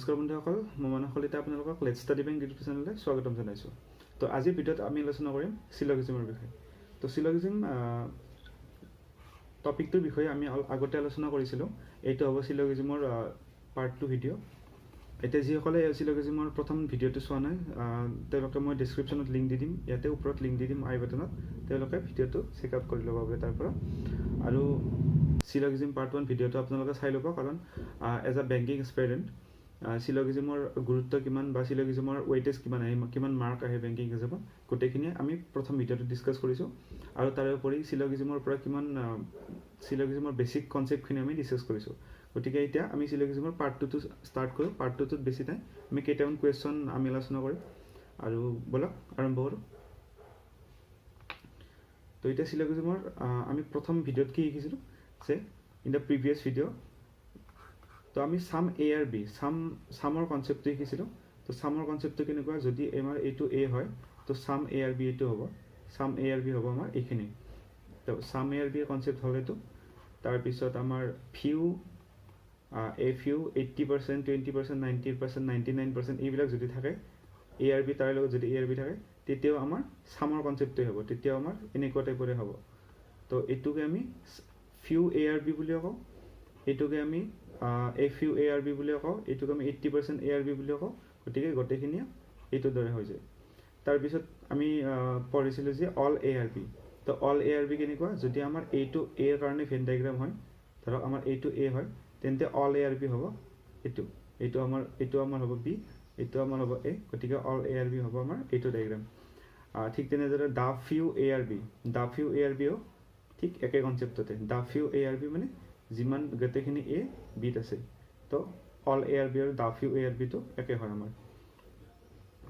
নমস্কাৰ বন্ধুসকল, মই মানস কলিতা আপোনালোকক লেটছ ষ্টাডি বেংক ইউটিউব চেনেললৈ স্বাগতম জনাইছোঁ। তো আজিৰ ভিডিঅ'ত আমি আলোচনা কৰিম চিলগিজিমৰ বিষয়ে। তো চিলগিজিম টপিকটোৰ বিষয়ে আমি আগতে আলোচনা কৰিছিলোঁ। এইটো হ'ব চিলগিজিমৰ পাৰ্ট 2 ভিডিঅ'। এতিয়া যিসকলে চিলগিজিমৰ প্ৰথম ভিডিঅ'টো চোৱা নাই, তেওঁলোকে মই ডেছক্ৰিপশ্যনত লিংক দি দিম, ইয়াতে ওপৰত লিংক দি দিম আই বাটনত, তেওঁলোকে ভিডিঅ'টো চেক আউট কৰি ল'ব পাৰে তাৰ পৰা। আৰু চিলগিজিম পাৰ্ট 1 ভিডিঅ'টো আপোনালোকে চাই ল'ব, কাৰণ এজ আ বেংকিং এক্সপেৰিয়েণ্ট চিলগিজিমৰ গুৰুত্ব কিমান বা চিলগিজিমৰ ৱেইটেজ কিমান আহে, কিমান মাৰ্ক আহে বেংকিং এক্সামত, গোটেইখিনি আমি প্ৰথম ভিডিঅ'টো ডিছকাছ কৰিছোঁ। আৰু তাৰোপৰি চিলগিজিমৰ পৰা কিমান চিলগিজিমৰ বেছিক কনচেপ্টখিনি আমি ডিছকাছ কৰিছোঁ। গতিকে এতিয়া আমি চিলগিজিমৰ পাৰ্ট 2টো ষ্টাৰ্ট কৰোঁ। পাৰ্ট 2টোত বেছি নাই, আমি কেইটামান কুৱেশ্যন আমি আলোচনা কৰিম। আৰু ব'লক আৰম্ভ কৰোঁ। তো এতিয়া চিলগিজিমৰ আমি প্ৰথম ভিডিঅ'ত কি শিকিছিলোঁ যে ইন দ্য প্ৰিভিয়াছ ভিডিঅ' তো আমি চাম এ আৰু বি, চামৰ কনচেপ্টটো শিকিছিলোঁ। তো চামৰ কনচেপ্টটো কেনেকুৱা, যদি আমাৰ এইটো এ হয় তো চাম এ আৰু বি এইটো হ'ব, চাম এ আৰু বি হ'ব আমাৰ এইখিনি। তো চাম এ আৰু বি কনচেপ্ট হ'ল এইটো। তাৰপিছত আমাৰ ফিউ, এ ফিউ 80%, 20%, 90%, 99% এইবিলাক যদি থাকে, এ আৰু বি তাৰ লগত যদি এ আৰু বি থাকে, তেতিয়াও আমাৰ চামৰ কনচেপ্টটোৱে হ'ব, তেতিয়াও আমাৰ এনেকুৱা টাইপৰে হ'ব। তো এইটোকে আমি ফিউ এ আৰু বি বুলিও কওঁ, এইটোকে আমি a few A R b বুলিও কওঁ, এইটোক আমি 80% এ আৰ বি বুলিও কওঁ। গতিকে গোটেইখিনিয়ে এইটোৰ দৰে হৈ যায়। তাৰপিছত আমি পঢ়িছিলোঁ যে অল এ আৰ বি। তো অল এ আৰ বি কেনেকুৱা, যদি আমাৰ এইটো এৰ কাৰণে ভেন ডায়েগ্ৰাম হয়, ধৰক আমাৰ এইটো এ হয়, তেন্তে অল এ আৰ বি হ'ব এইটো আমাৰ হ'ব বি, এইটো আমাৰ হ'ব এ, গতিকে অল এ আৰ বি হ'ব আমাৰ এইটো ডায়েগ্ৰাম। ঠিক তেনেদৰে the few A R B, the few A are বিও ঠিক একে কনচেপ্টতে। The few A R B মানে যিমান গোটেইখিনি এ বিত আছে, তো অল এ আৰ বি আৰু দা ফিউ এ আৰ বিটো একে হয় আমাৰ।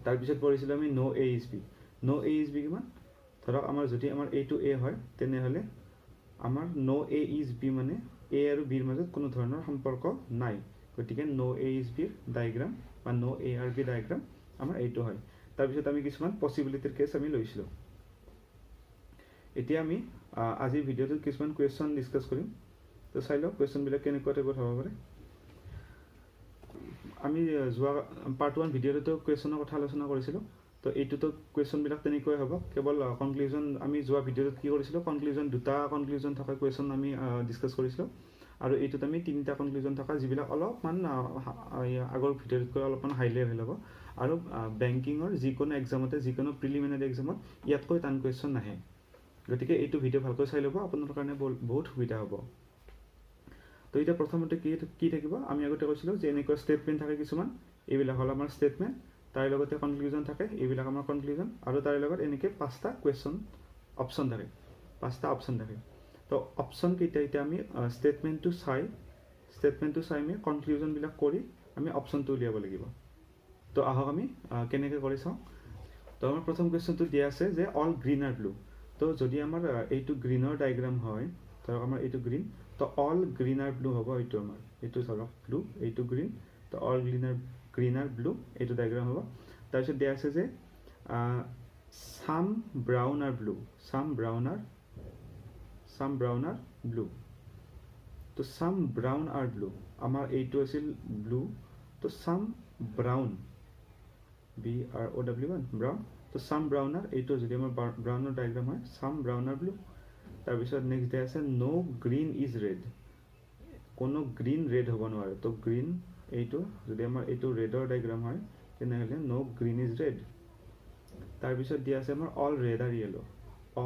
তাৰপিছত পঢ়িছিলোঁ আমি no' A is B. No' A is B কিমান, ধৰক আমাৰ যদি আমাৰ এইটো এ হয়, তেনেহ'লে আমাৰ ন' এ ইজ বি মানে এ আৰু বিৰ মাজত কোনো ধৰণৰ সম্পৰ্ক নাই। গতিকে ন' এ ইজ বিৰ ডায়েগ্ৰাম বা ন' এ আৰ বি ডায়েগ্ৰাম আমাৰ এইটো হয়। তাৰপিছত আমি কিছুমান পচিবিলিটিৰ কেছ আমি লৈছিলোঁ। এতিয়া আমি আজিৰ ভিডিঅ'টোত কিছুমান কুৱেশ্যন ডিছকাছ কৰিম। তো চাই লওক কুৱেশ্যনবিলাক কেনেকুৱা টাইপত হ'ব পাৰে। আমি যোৱা পাৰ্ট 1 ভিডিঅ'টোতো কুৱেশ্যনৰ কথা আলোচনা কৰিছিলোঁ। তো এইটোতো কুৱেশ্যনবিলাক তেনেকুৱাই হ'ব, কেৱল কনক্লুজন। আমি যোৱা ভিডিঅ'টোত কি কৰিছিলোঁ, দুটা কনক্লুজন থকা কুৱেশ্যন আমি ডিছকাছ কৰিছিলোঁ। আৰু এইটোত আমি 3টা কনক্লুজন থকা, যিবিলাক অলপমান আগৰ ভিডিঅ'তকৈ অলপমান হাই লেভেল হ'ব। আৰু বেংকিঙৰ যিকোনো এক্সামতে, যিকোনো প্ৰিলিমিনাৰী এক্সামত ইয়াতকৈ টান কুৱেশ্যন নাহে। গতিকে এইটো ভিডিঅ' ভালকৈ চাই ল'ব, আপোনালোকৰ কাৰণে বহুত সুবিধা হ'ব। তো এতিয়া প্ৰথমতে কি থাকিব, আমি আগতে কৈছিলোঁ যে এনেকুৱা ষ্টেটমেণ্ট থাকে কিছুমান, এইবিলাক হ'ল আমাৰ ষ্টেটমেণ্ট, তাৰ লগতে কনক্লুজন থাকে, এইবিলাক আমাৰ কনক্লুজন, আৰু তাৰে লগত এনেকৈ 5টা কুৱেশ্যন অপশ্যন থাকে, 5টা অপশ্যন থাকে। তো অপশ্যন কেইটা এতিয়া আমি ষ্টেটমেণ্টটো চাই আমি কনক্লুজনবিলাক কৰি আমি অপশ্যনটো উলিয়াব লাগিব। তো আহক আমি কেনেকৈ কৰি চাওঁ। তো আমাৰ প্ৰথম কুৱেশ্যনটো দিয়া আছে যে অল গ্ৰীণ আৰ ব্লু। তো যদি আমাৰ এইটো গ্ৰীণৰ ডায়েগ্ৰাম হয়, ধৰক আমাৰ এইটো গ্ৰীণ, তো অল গ্ৰীণ আৰ ব্লু হ'ব। এইটো আমাৰ এইটো ধৰক ব্লু, এইটো গ্ৰীণ, তো অল গ্ৰীণ আৰ ব্লু এইটো ডায়েগ্ৰাম হ'ব। তাৰপিছত দিয়া আছে যে চাম ব্ৰাউন আৰ ব্লু, চাম ব্ৰাউন আৰ ব্লু। তো চাম ব্ৰাউন আৰ ব্লু, আমাৰ এইটো আছিল ব্লু, তো চাম ব্ৰাউন, BROWN ব্ৰাউন, তো চাম ব্ৰাউন আৰ, এইটো যদি আমাৰ ব্ৰাউনৰ ডায়েগ্ৰাম হয়, চাম ব্ৰাউন আৰ ব্লু। তাৰপিছত নেক্সট দিয়া আছে ন' গ্ৰীণ ইজ ৰেড, কোনো গ্ৰীণ ৰেড হ'ব নোৱাৰে। তো গ্ৰীণ এইটো যদি আমাৰ এইটো ৰেডৰ ডায়েগ্ৰাম হয়, তেনেহ'লে ন' গ্ৰীণ ইজ ৰেড। তাৰপিছত দিয়া আছে আমাৰ all red are yellow,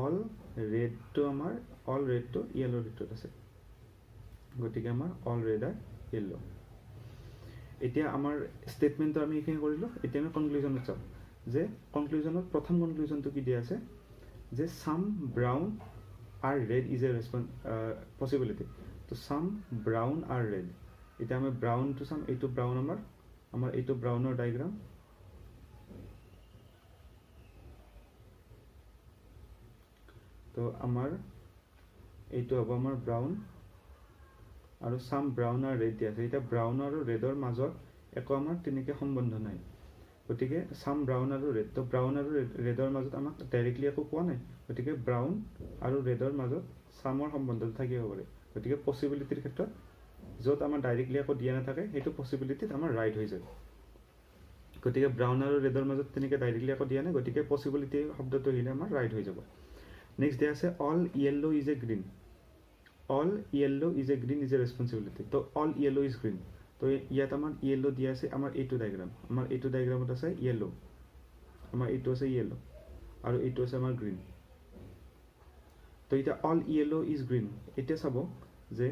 all ৰেডটো য়েল্লো ৰেডটোত আছে, গতিকে আমাৰ অল ৰেড আৰ য়েল্লো। এতিয়া আমাৰ ষ্টেটমেণ্টটো আমি এইখিনি কৰিলোঁ। এতিয়া আমি কনক্লুজনত চাওঁ যে প্ৰথম কনক্লুজনটো কি দিয়া আছে, যে চাম brown R red is a possibility. তো চাম ব্ৰাউন আৰ ৰেড, এতিয়া আমি ব্ৰাউনটো চাম, এইটো ব্ৰাউন আমাৰ এইটো ব্ৰাউনৰ ডায়েগ্ৰাম। তো আমাৰ এইটো হ'ব আমাৰ ব্ৰাউন, আৰু চাম ব্ৰাউন আৰু ৰেড দিয়া আছে। এতিয়া ব্ৰাউন আৰু ৰেডৰ মাজত একো আমাৰ তেনেকৈ সম্বন্ধ নাই, গতিকে চাম ব্ৰাউন আৰু ৰেড, তো ব্ৰাউন আৰু ৰেডৰ মাজত আমাক ডাইৰেক্টলি একো কোৱা নাই, গতিকে ব্ৰাউন আৰু ৰেডৰ মাজত চামৰ সম্বন্ধটো থাকিব পাৰে। গতিকে পচিবিলিটিৰ ক্ষেত্ৰত য'ত আমাৰ ডাইৰেক্টলি একো দিয়া নাথাকে সেইটো পচিবিলিটিত আমাৰ ৰাইট হৈ যায় গতিকে ব্ৰাউন আৰু ৰেডৰ মাজত তেনেকৈ ডাইৰেক্টলি একো দিয়া নাই গতিকে পচিবিলিটি শব্দটো আহিলে আমাৰ ৰাইট হৈ যাব নেক্সট দিয়া আছে all yellow is a green all yellow is a green is a responsibility তো অল য়েল্লো ইজ গ্ৰীণ তো ইয়াত আমাৰ য়েল্লো দিয়া আছে আমাৰ এইটো ডায়েগ্ৰাম আমাৰ এইটো ডায়েগ্ৰামত আছে য়েল্লো আমাৰ এইটো আছে য়েল্লো আৰু এইটো আছে আমাৰ গ্ৰীণ তো এতিয়া অল য়েল্লো ইজ গ্ৰীণ এতিয়া চাব যে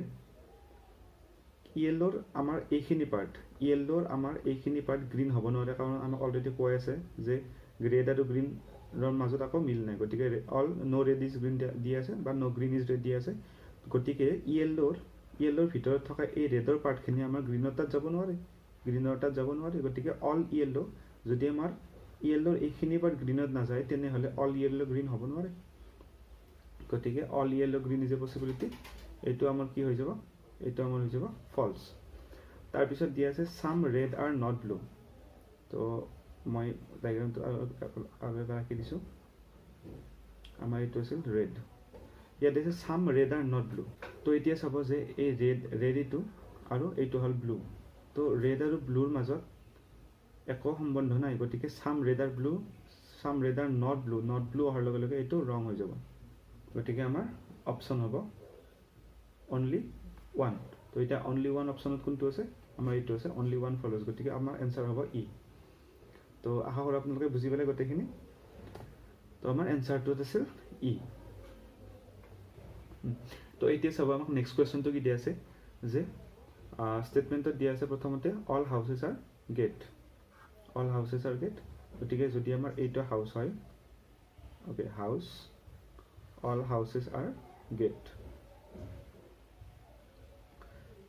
য়েল্লোৰ আমাৰ এইখিনি পাৰ্ট য়েল্লোৰ আমাৰ এইখিনি পাৰ্ট গ্ৰীণ হ'ব নোৱাৰে কাৰণ আমাক অলৰেডি কৈ আছে যে ৰেড আৰু গ্ৰীণৰ মাজত আকৌ মিল নাই গতিকে all no' red is green দিয়া আছে বা ন' গ্ৰীণ ইজ ৰেড দিয়া আছে গতিকে য়েল্লোৰ ভিতৰত থকা এই ৰেডৰ পাৰ্টখিনি আমাৰ গ্ৰীণৰ তাত যাব নোৱাৰে গতিকে অল য়েল্লো যদি আমাৰ য়েল্লোৰ এইখিনি পাৰ্ট গ্ৰীণত নাযায় তেনেহ'লে অল য়েল্লো গ্ৰীণ হ'ব নোৱাৰে গতিকে all yellow green is a possibility এইটো আমাৰ কি হৈ যাব এইটো আমাৰ হৈ যাব ফলছ তাৰপিছত দিয়া আছে চাম ৰেড আৰ নট ব্লু তো মই ডায়েগ্ৰামটো আৰু এবাৰ আঁকি দিছোঁ আমাৰ এইটো আছিল ৰেড ইয়াত আছে চাম ৰেড আৰ নট ব্লু তো এতিয়া চাব যে এই ৰেড এইটো আৰু এইটো হ'ল ব্লু তো ৰেড আৰু ব্লুৰ মাজত একো সম্বন্ধ নাই গতিকে চাম ৰেড আৰ নট ব্লু অহাৰ লগে লগে এইটো ৰং হৈ যাব গতিকে আমাৰ অপশ্যন হ'ব অনলি ওৱান তো এতিয়া অনলি ওৱান অপশ্যনত কোনটো আছে আমাৰ এইটো আছে অনলি ওৱান ফল'জ গতিকে আমাৰ এনচাৰ হ'ব ই তো আশা কৰোঁ আপোনালোকে বুজি পালে গোটেইখিনি তো আমাৰ এনচাৰটোত আছিল ই তো এতিয়া চাব আমাক নেক্সট কুৱেশ্যনটো কি দিয়া আছে যে ষ্টেটমেণ্টত দিয়া আছে প্ৰথমতে অল হাউচেছ আৰ গেট গতিকে যদি আমাৰ এইটো হাউচ হয় okay house all houses are gate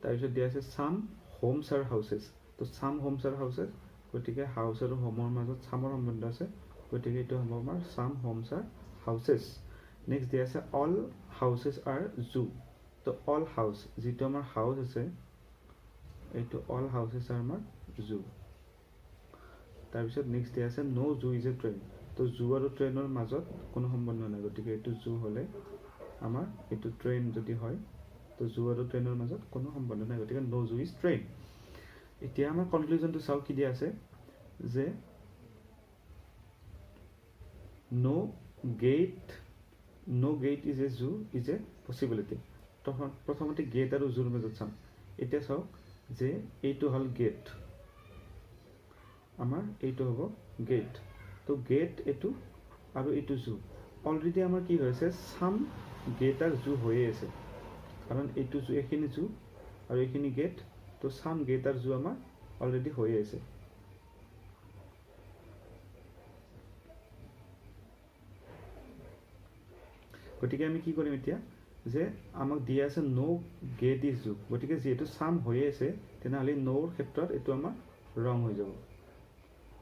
তাৰপিছত দিয়া আছে চাম হোমছ আৰ হাউচেছ তো চাম হোমছ আৰ হাউচেছ গতিকে হাউচ আৰু হোমৰ মাজত চামৰ সম্বন্ধ আছে গতিকে এইটো হ'ব আমাৰ চাম হোমছ আৰ হাউচেছ নেক্সট দিয়া আছে অল হাউচেছ আৰ জু তো অল হাউচ যিটো আমাৰ হাউচ আছে এইটো অল হাউচেছ আৰ আমাৰ জু তাৰপিছত নেক্সট দিয়া আছে ন' জু ইজ এ ট্ৰেইন তো জু আৰু ট্ৰেইনৰ মাজত কোনো সম্বন্ধ নাই গতিকে এইটো জু হ'লে আমাৰ এইটো ট্ৰেইন যদি হয় তো জু আৰু ট্ৰেইনৰ মাজত কোনো সম্বন্ধ নাই গতিকে ন' জু ইজ ট্ৰেইন এতিয়া আমাৰ কনক্লুজনটো চাওঁ কি দিয়া আছে যে no' gate is a zoo is a possibility প্ৰথমতে গেট আৰু জুৰ মাজত চাম এতিয়া চাওক যে এইটো হ'ল গেট আমাৰ এইটো হ'ব গেট তো গেট এইটো আৰু এইটো জু অলৰেডি আমাৰ কি হৈছে চাম গেট আৰু জু হৈয়ে আছে কাৰণ এইটো জু এইখিনি জু আৰু এইখিনি গেট তো চাম গেট আৰু জু আমাৰ অলৰেডি হৈয়ে আছে গতিকে আমি কি কৰিম এতিয়া যে আমাক দিয়া আছে ন' গেট ইজ জু গতিকে যিহেতু চাম হৈয়ে আছে তেনেহ'লে ন'ৰ ক্ষেত্ৰত এইটো আমাৰ ৰং হৈ যাব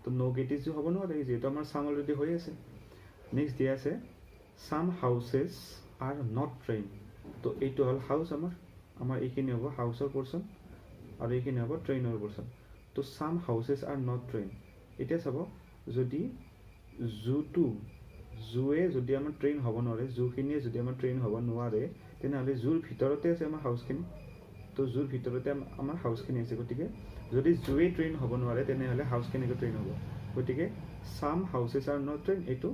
তো ন' গেট ইজ জু হ'ব নোৱাৰে যিহেতু আমাৰ চাম অলৰেডি হৈ আছে নেক্সট দিয়া আছে চাম হাউচেছ আৰ নট ট্ৰেইন তো এইটো হ'ল হাউচ আমাৰ এইখিনি হ'ব হাউচৰ পৰ্চন আৰু এইখিনি হ'ব ট্ৰেইনৰ পৰ্চন তো চাম হাউচেছ আৰ নট ট্ৰেইন এতিয়া চাব যদি জুৱে যদি আমাৰ ট্ৰেইন হ'ব নোৱাৰে জুখিনিয়ে যদি আমাৰ ট্ৰেইন হ'ব নোৱাৰে তেনেহ'লে জুৰ ভিতৰতে আছে আমাৰ হাউচখিনি তো জুৰ ভিতৰতে আমাৰ হাউচখিনি আছে গতিকে যদি জুৱে ট্ৰেইন হ'ব নোৱাৰে তেনেহ'লে হাউচ কেনেকৈ ট্ৰেইন হ'ব গতিকে চাম হাউচেছ আৰ নট ট্ৰেইন এইটো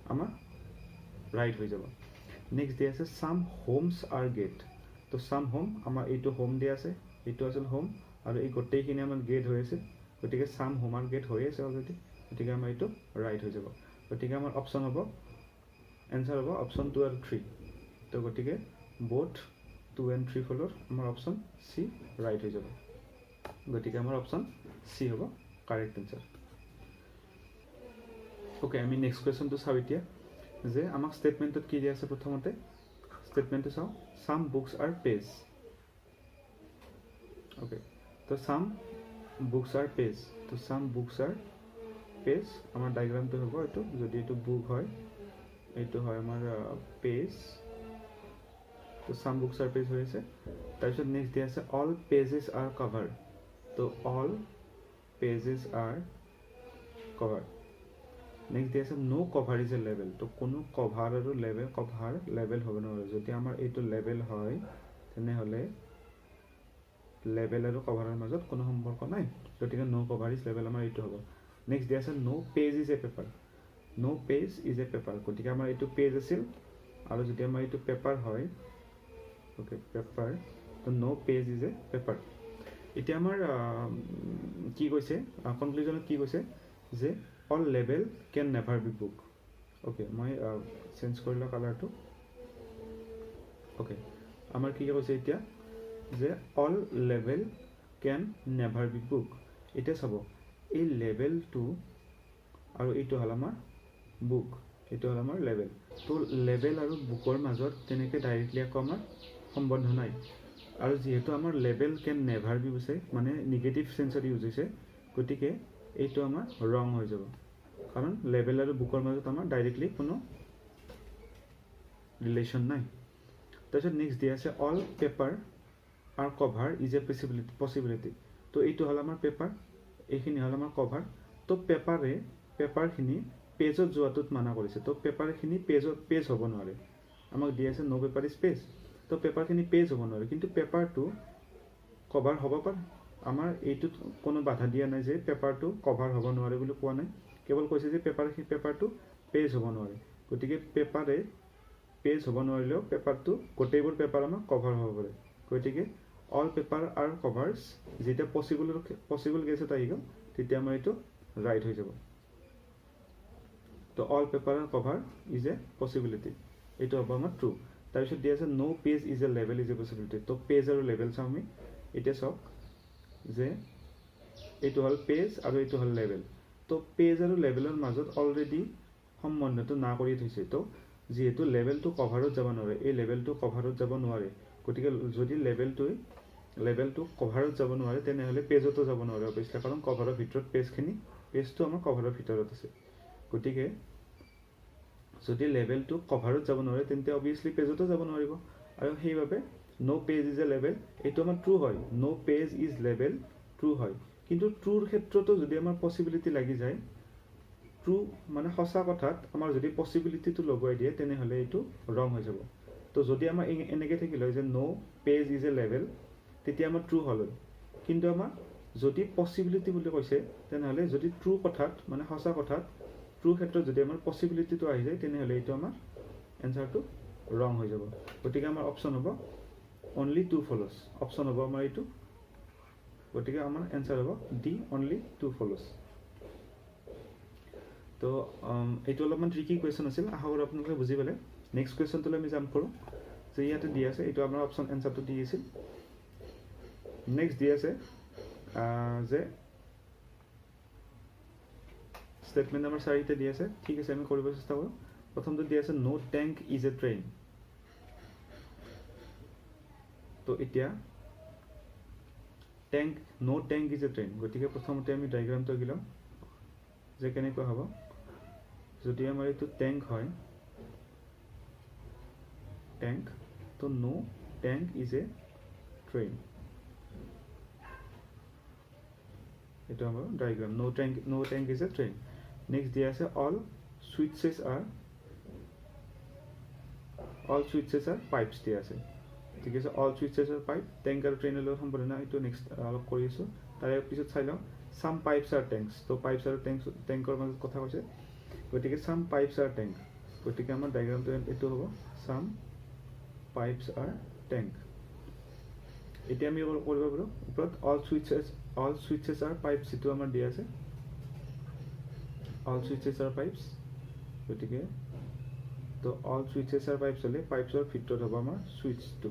আমাৰ ৰাইট হৈ যাব নেক্সট দিয়া আছে চাম হোমছ আৰ গেট তো চাম হোম আমাৰ এইটো হোম দিয়া আছে এইটো আছিল হোম আৰু এই গোটেইখিনি আমাৰ গেট হৈ আছে গতিকে চাম হোম আৰ গেট হৈ আছে অলৰেডি গতিকে আমাৰ এইটো ৰাইট হৈ যাব গতিকে আমাৰ অপশ্যন হ'ব এনচাৰ হ'ব অপশ্যন 2 আৰু 3 তো গতিকে বোথ 2 and 3 ফলৰ আমাৰ অপশ্যন চি ৰাইট হৈ যাব গতিকে আমাৰ অপশ্যন চি হ'ব কাৰেক্ট এনচাৰ ওকে আমি নেক্সট কুৱেশ্যনটো চাওঁ এতিয়া যে আমাক ষ্টেটমেণ্টত কি দিয়া আছে প্ৰথমতে ষ্টেটমেণ্টটো চাওঁ চাম বুকছ আৰ পেজ ওকে তো চাম বুকছ আৰ পেজ তো চাম বুকছ আৰ পেজ আমাৰ ডায়েগ্ৰামটো হ'ব এইটো যদি এইটো বুক হয় এইটো হয় আমাৰ পেজ তো চাম বুকছ আৰ পেজ হৈ আছে তাৰপিছত নেক্সট দিয়া আছে অল পেজেছ আৰ কভাৰ তো all pages R cover next দিয়া আছে ন' কভাৰ ইজ এ লেবেল তো কোনো কভাৰ আৰু লেবেল হ'ব নোৱাৰে যদি আমাৰ এইটো লেবেল হয় তেনেহ'লে লেভেল আৰু কভাৰৰ মাজত কোনো সম্পৰ্ক নাই, গতিকে নো কভাৰ ইজ লেভেল আমাৰ এইটো হ'ব। নেক্সট দিয়া আছে no page is a paper. No page is a paper, গতিকে আমাৰ এইটো পেজ আছিল আৰু যদি আমাৰ এইটো পেপাৰ হয়, অ'কে পেপাৰ, তো নো পেজ ইজ এ পেপাৰ। এতিয়া আমাৰ কি কৈছে কনক্লুজনত কি কৈছে যে অল লেভেল কেন নেভাৰ বি বুক। অ'কে মই চেঞ্জ কৰিলোঁ কালাৰটো। অ'কে আমাৰ কি কৈছে এতিয়া যে অল লেভেল কেন নেভাৰ বি বুক। এতিয়া চাব এই লেভেলটো আৰু এইটো হ'ল আমাৰ বুক, এইটো হ'ল আমাৰ লেভেল। তো লেভেল আৰু বুকৰ মাজত তেনেকৈ ডাইৰেক্টলি আকৌ আমাৰ সম্বন্ধ নাই। আৰু যিহেতু আমাৰ লেভেল কেন নেভাৰ বি হৈছে মানে নিগেটিভ চেঞ্চত ইউজ হৈছে, গতিকে এইটো আমাৰ ৰং হৈ যাব, কাৰণ লেভেল আৰু বুকৰ মাজত আমাৰ ডাইৰেক্টলি কোনো ৰিলেশ্যন নাই। তাৰপিছত নেক্সট দিয়া আছে অল পেপাৰ আৰু কভাৰ ইজ এ পচিবিলিটি। তো এইটো হ'ল আমাৰ পেপাৰ, এইখিনি হ'ল আমাৰ কভাৰ। তো পেপাৰখিনি পেজত যোৱাটোত মানা কৰিছে। তো পেপাৰখিনি পেজ হ'ব নোৱাৰে, আমাক দিয়া আছে নো পেপাৰ ইজ পেজ। তো পেপাৰখিনি পেজ হ'ব নোৱাৰে, কিন্তু পেপাৰটো কভাৰ হ'ব পাৰে। আমাৰ এইটোত কোনো বাধা দিয়া নাই যে পেপাৰটো কভাৰ হ'ব নোৱাৰে বুলি কোৱা নাই, কেৱল কৈছে যে পেপাৰটো পেজ হ'ব নোৱাৰে। গতিকে পেপাৰে পেজ হ'ব নোৱাৰিলেও পেপাৰটো গোটেইবোৰ পেপাৰ আমাক কভাৰ হ'ব পাৰে। গতিকে অল পেপাৰ আৰু কভাৰ্ছ যেতিয়া পচিবল কেছত আহি গ'ল, তেতিয়া আমাৰ এইটো ৰাইট হৈ যাব। তো অল পেপাৰ আৰু কভাৰ ইজ এ পচিবিলিটি, এইটো হ'ব আমাৰ ট্ৰু। তাৰপিছত দিয়া আছে no page is a level is a possibility. তো পেজ আৰু লেভেল চাওঁ আমি। এতিয়া চাওক যে এইটো হ'ল পেজ আৰু এইটো হ'ল লেভেল। তো পেজ আৰু লেভেলৰ মাজত অলৰেডি সম্বন্ধটো না কৰি থৈছে। তো যিহেতু লেভেলটো কভাৰত যাব নোৱাৰে, এই লেভেলটো কভাৰত যাব নোৱাৰে, গতিকে যদি লেভেলটো কভাৰত যাব নোৱাৰে তেনেহ'লে পেজতো যাব নোৱাৰে অৱশ্যে, কাৰণ কভাৰৰ ভিতৰত পেজটো আমাৰ কভাৰৰ ভিতৰত আছে। গতিকে যদি লেভেলটো কভাৰত যাব নোৱাৰে তেন্তে অবভিয়াছলি পেজতো যাব নোৱাৰিব, আৰু সেইবাবে নো পেজ ইজ এ লেভেল এইটো আমাৰ ট্ৰু হয়। নো পেজ ইজ লেভেল ট্ৰু হয়, কিন্তু ট্ৰুৰ ক্ষেত্ৰতো যদি আমাৰ পচিবিলিটি লাগি যায়, ট্ৰু মানে সঁচা কথাত আমাৰ যদি পচিবিলিটিটো লগুৱাই দিয়ে তেনেহ'লে এইটো ৰং হৈ যাব। তো যদি আমাৰ এনেকৈ থাকিল হয় যে নো পেজ ইজ এ লেভেল, তেতিয়া আমাৰ ট্ৰু হ'ল হয়। কিন্তু আমাৰ যদি পচিবিলিটি বুলি কৈছে তেনেহ'লে যদি ট্ৰু কথাত মানে সঁচা কথাত ট্ৰু ক্ষেত্ৰত যদি আমাৰ পচিবিলিটিটো আহি যায় তেনেহ'লে এইটো আমাৰ এনচাৰটো ৰং হৈ যাব। গতিকে আমাৰ অপশ্যন হ'ব অনলি টু ফল'জ, অপশ্যন হ'ব আমাৰ এইটো। গতিকে আমাৰ এনচাৰ হ'ব ডি অনলি টু ফল'জ। তো এইটো অলপমান ট্ৰিকি কুৱেশ্যন আছিল, আশা কৰোঁ আপোনালোকে বুজি পালে। নেক্সট কুৱেশ্যনটোলৈ আমি জাম্প কৰোঁ। যে ইয়াতে দি আছে, এইটো আমাৰ অপশ্যন এনচাৰটো দি আছিল। নেক্সট দি আছে যে ষ্টেটমেণ্ট নাম্বাৰ 4তে দি আছে। ঠিক আছে, আমি কৰিব চেষ্টা কৰোঁ। প্ৰথমটো দি আছে নো টেংক ইজ এ ট্ৰেইন। তো এতিয়া নো টেংক ইজ এ ট্ৰেইন, গতিকে প্ৰথমতে আমি ডায়েগ্ৰামটো আঁকি ল'ম যে কেনেকুৱা হ'ব। যদি আমাৰ এইটো টেংক হয়, টেংক, তো no tank is a train, এইটো আমাৰ diagram. No tank is a train. Next দিয়া আছে অল সুইচেছ আৰ পাইপছ দিয়া আছে। ঠিক আছে, অল সুইচেছ আৰ পাইপ। টেংক আৰু ট্ৰেইনৰ লগত সম্পৰ্ক নাই, এইটো নেক্সট অলপ কৰি আছোঁ। তাৰে পিছত চাই লওঁ চাম পাইপছ আৰ টেংকছ। তো পাইপছ আৰু টেংকৰ মাজত কথা কৈছে, গতিকে চাম পাইপছ আৰ টেংক। গতিকে আমাৰ ডায়েগ্ৰামটো এইটো হ'ব চাম পাইপছ আৰ টেংক। এতিয়া আমি কৰিব পাৰোঁ ওপৰত অল সুইচেছ আৰ পাইপছ, যিটো আমাৰ দিয়া আছে অল সুইচেছ আৰ পাইপছ। গতিকে তো অল সুইচেছ আৰ পাইপছ হ'লে পাইপছৰ ভিতৰত হ'ব আমাৰ সুইচটো।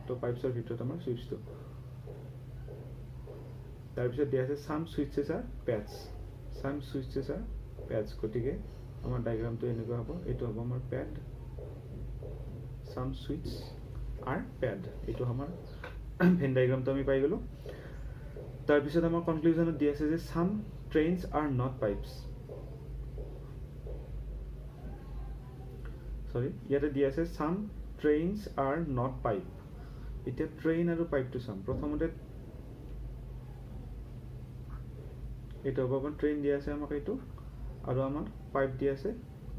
তো পাইপছৰ ভিতৰত আমাৰ সুইচটো। তাৰপিছত দিয়া আছে চাম সুইচেছ আৰ পেডছ। চাম সুইচেছ আৰ পেডছ, গতিকে আমাৰ ডায়েগ্ৰামটো এনেকুৱা হ'ব। এইটো হ'ব আমাৰ পেড, চাম সুইচ আৰ পেড, এইটো আমাৰ ভেন ডায়েগ্ৰামটো আমি পাই গ'লোঁ। তাৰপিছত আমাৰ কনক্লুজনত দি আছে যে চাম ট্ৰেইনছ আৰ নট পাইপছ। ইয়াতে দি আছে চাম ট্ৰেইনছ আৰ নট পাইপ। এতিয়া ট্ৰেইন আৰু পাইপটো চাম। প্ৰথমতে এইটো হ'ব আমাৰ ট্ৰেইন দিয়া আছে আমাক এইটো, আৰু আমাৰ পাইপ দিয়া আছে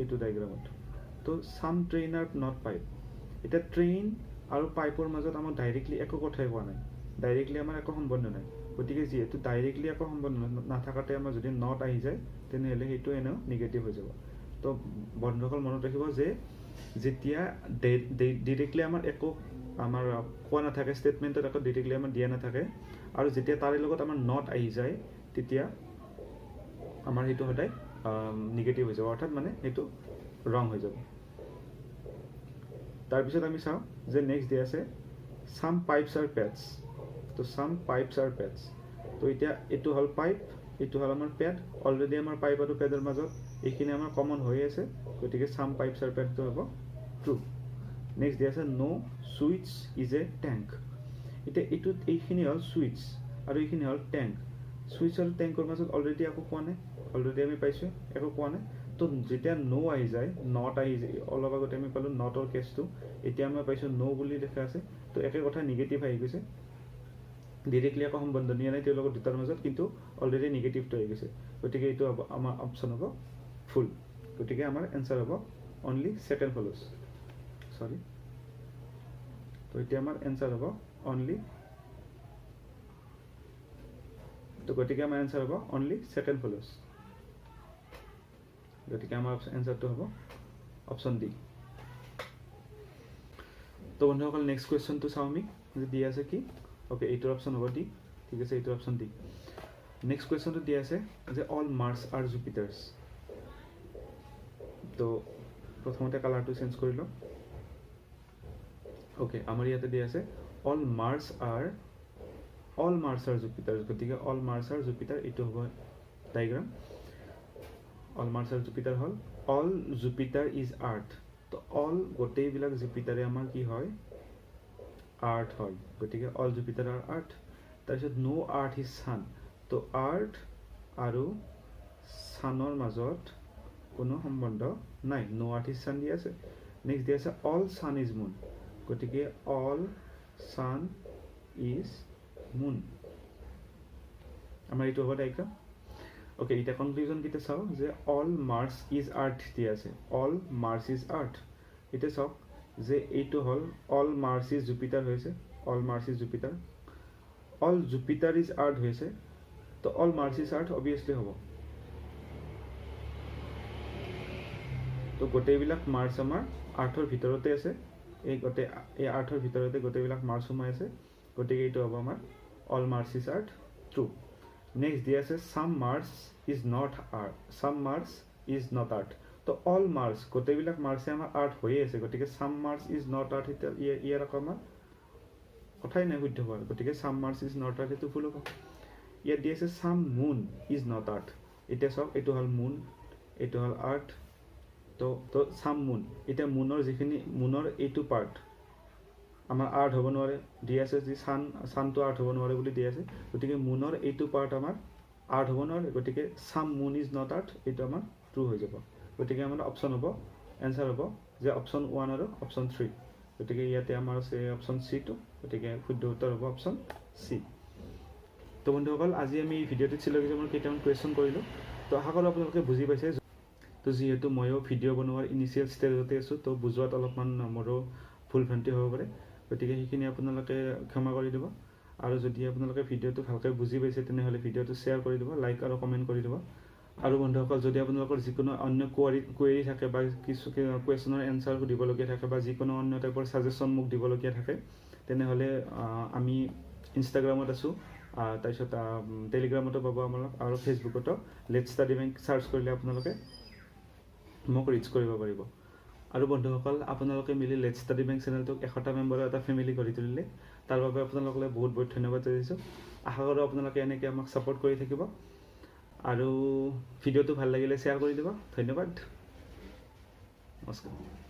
এইটো ডায়েগ্ৰামত। তো চাম ট্ৰেইন আৰ নট পাইপ। এতিয়া ট্ৰেইন আৰু পাইপৰ মাজত আমাক ডাইৰেক্টলি একো কথাই কোৱা নাই, ডাইৰেক্টলি আমাৰ একো সম্বন্ধ নাই। গতিকে যিহেতু ডাইৰেক্টলি একো সম্বন্ধ নাথাকাতে আমাৰ যদি নট আহি যায় তেনেহ'লে সেইটো এনেও নিগেটিভ হৈ যাব। তো বন্ধুসকল মনত ৰাখিব যে যেতিয়া ডিৰেক্টলি আমাৰ একো আমাৰ কোৱা নাথাকে, ষ্টেটমেণ্টত একো ডিৰেক্টলি আমাৰ দিয়া নাথাকে, আৰু যেতিয়া তাৰে লগত আমাৰ নট আহি যায় তেতিয়া আমাৰ সেইটো সদায় নিগেটিভ হৈ যাব, অৰ্থাৎ মানে সেইটো ৰং হৈ যাব। তাৰপিছত আমি চাওঁ যে নেক্সট দিয়া আছে চাম পাইপছ আৰ পেডছ। তো চাম পাইপছ আৰ পেডছ। তো এতিয়া এইটো হ'ল পাইপ, এইটো হ'ল আমাৰ পেড। অলৰেডি আমাৰ পাইপ আৰু পেডৰ মাজত এইখিনি আমাৰ কমন হৈ আছে, গতিকে চাম পাইপছ আৰ পেডটো হ'ব ট্ৰু। নেক্সট দিয়া আছে ন' ছুইচ ইজ এ টেংক। এতিয়া এইখিনি হ'ল ছুইচ আৰু এইখিনি হ'ল টেংক। ছুইচ আৰু টেংকৰ মাজত অলৰেডি একো কোৱা নাই, অলৰেডি আমি পাইছোঁ একো কোৱা নাই। তো যেতিয়া ন' আহি যায়, নট আহি যায়, অলপ আগতে আমি পালোঁ নটৰ কেছটো, এতিয়া আমি পাইছোঁ ন' বুলি দেখা আছে। তো একে কথা নিগেটিভ আহি গৈছে, ডিৰেক্টলি একো সম্বন্ধ দিয়া নাই তেওঁলোকৰ দুটাৰ মাজত, কিন্তু অলৰেডি নিগেটিভটো আহি গৈছে। গতিকে এইটো হ'ব আমাৰ অপশ্যন হ'ব ফুল। গতিকে আমাৰ এনচাৰ হ'ব অনলি ছেকেণ্ড ফলোজ। সৰি, তো এতিয়া আমাৰ এনচাৰ হ'ব অনলি, তো গতিকে আমাৰ এনচাৰ হ'ব অনলি ছেকেণ্ড ফলোজ। গতিকে আমাৰ এনচাৰটো হ'ব অপশ্যন ডি। তো বন্ধুসকল নেক্সট কুৱেশ্যনটো চাওঁ আমি, যে দিয়া আছে কি, অ'কে এইটোৰ অপশ্যন হ'ব ডি, ঠিক আছে, এইটোৰ অপশ্যন ডি। নেক্সট কুৱেশ্যনটো দিয়া আছে যে অল মাৰ্ছ আৰ জুপিটাৰ্ছ। তো প্ৰথমতে কালাৰটো চেঞ্জ কৰি লওঁ। অ'কে, আমাৰ ইয়াতে দিয়া আছে অল মাৰ্ছ আৰ জুপিটাৰ্ছ। গতিকে অল মাৰ্ছ আৰ জুপিটাৰ, এইটো হ'ব diagram. All Marsh R Jupiter হ'ল অল জুপিটাৰ ইজ আৰ্থ। তো অল গোটেইবিলাক জুপিটাৰে আমাৰ কি হয়, আৰ্থ হয়। গতিকে অল জুপিটাৰ আৰ আৰ্থ। তাৰপিছত ন' আৰ্থ ইজ ছান। তো আৰ্থ আৰু ছানৰ মাজত কোনো সম্বন্ধ নাই, ন' আৰ্থ ইজ ছান দিয়া আছে। নেক্সট দিয়া আছে অল ছান ইজ মুন। গতিকে অল ছান ইজ মুন, আমাৰ এইটো হ'ব ডাইগ্ৰাম। অ'কে, এতিয়া কনক্লুজন কেইটা চাওঁ, যে অল মাৰ্ছ ইজ আৰ্থ দিয়া আছে, অল মাৰ্ছ ইজ আৰ্থ। এতিয়া চাওক যে এইটো হ'ল অল মাৰ্ছ ইজ জুপিটাৰ হৈছে, all Mars is Jupiter. All Jupiter is earth হৈছে, তো all Mars is earth obviously হ'ব। তো গোটেইবিলাক মাৰ্ছ আমাৰ আৰ্থৰ ভিতৰতে আছে, এই আৰ্থৰ ভিতৰতে গোটেইবিলাক মাৰ্ছ সোমাই আছে। গতিকে এইটো হ'ব আমাৰ all Mars is earth, true. Next দিয়া আছে চাম মাৰ্ছ ইজ নট আৰ্থ, চাম মাৰ্ছ ইজ নট আৰ্থ। তো অল মাৰ্ছ গোটেইবিলাক মাৰ্ছে আমাৰ আৰ্থ হৈয়ে আছে, গতিকে চাম মাৰ্ছ ইজ নট আৰ্থ, এতিয়া ইয়াৰ আকৌ আমাৰ কথাই নাই, শুদ্ধ হোৱাৰ। গতিকে চাম মাৰ্ছ ইজ নট আৰ্থ, এইটো ভুল হ'ব। ইয়াত দি আছে চাম মুন ইজ নট আৰ্থ। এতিয়া চাওক এইটো হ'ল মুন, এইটো হ'ল আৰ্থ। তো চাম মুন, এতিয়া মুনৰ এইটো পাৰ্ট আমাৰ আৰ্থ হ'ব নোৱাৰে, দি আছে যে ছানটো আৰ্থ হ'ব নোৱাৰে বুলি দি আছে। গতিকে মুনৰ এইটো পাৰ্ট আমাৰ আৰ্থ হ'ব নোৱাৰে, গতিকে চাম মুন ইজ নট আৰ্থ, এইটো আমাৰ ট্ৰু হৈ যাব। গতিকে আমাৰ অপশ্যন হ'ব, এনচাৰ হ'ব যে অপশ্যন 1 আৰু অপশ্যন 3। গতিকে ইয়াতে আমাৰ আছে অপশ্যন চিটো, গতিকে শুদ্ধ উত্তৰ হ'ব অপশ্যন চি। তো বন্ধুসকল আজি আমি এই ভিডিঅ'টোত চিলেবাছৰ কেইটামান কুৱেশ্যন কৰিলোঁ। তো আশা কৰোঁ আপোনালোকে বুজি পাইছে। তো যিহেতু ময়ো ভিডিঅ' বনোৱাৰ ইনিচিয়েল ষ্টেজতে আছোঁ, তো বুজোৱাত অলপমান মোৰো ভুল ভ্ৰান্তি হ'ব পাৰে, গতিকে সেইখিনি আপোনালোকে ক্ষমা কৰি দিব। আৰু যদি আপোনালোকে ভিডিঅ'টো ভালকৈ বুজি পাইছে তেনেহ'লে ভিডিঅ'টো শ্বেয়াৰ কৰি দিব, লাইক আৰু কমেণ্ট কৰি দিব। আৰু বন্ধুসকল যদি আপোনালোকৰ যিকোনো অন্য কুৱেৰি থাকে বা কিছু কুৱেশ্যনৰ এনচাৰ সুধিবলগীয়া থাকে বা যিকোনো অন্য টাইপৰ ছাজেশ্যন মোক দিবলগীয়া থাকে, তেনেহ'লে আমি ইনষ্টাগ্ৰামত আছোঁ, তাৰপিছত টেলিগ্ৰামতো পাব আপোনালোক, আৰু ফেচবুকতো লেটছ ষ্টাডি বেংক চাৰ্চ কৰিলে আপোনালোকে মোক ৰিচ কৰিব পাৰিব। আৰু বন্ধুসকল আপোনালোকে মিলি লেটছ ষ্টাডি বেংক চেনেলটোক 100টা মেম্বাৰৰ এটা ফেমিলি কৰি তুলিলে, তাৰ বাবে আপোনালোকলৈ বহুত বহুত ধন্যবাদ জনাইছোঁ। আশা কৰোঁ আপোনালোকে এনেকৈ আমাক ছাপোৰ্ট কৰি থাকিব, আৰু ভিডিঅ'টো ভাল লাগিলে শ্বেয়াৰ কৰি দিব। ধন্যবাদ, নমস্কাৰ।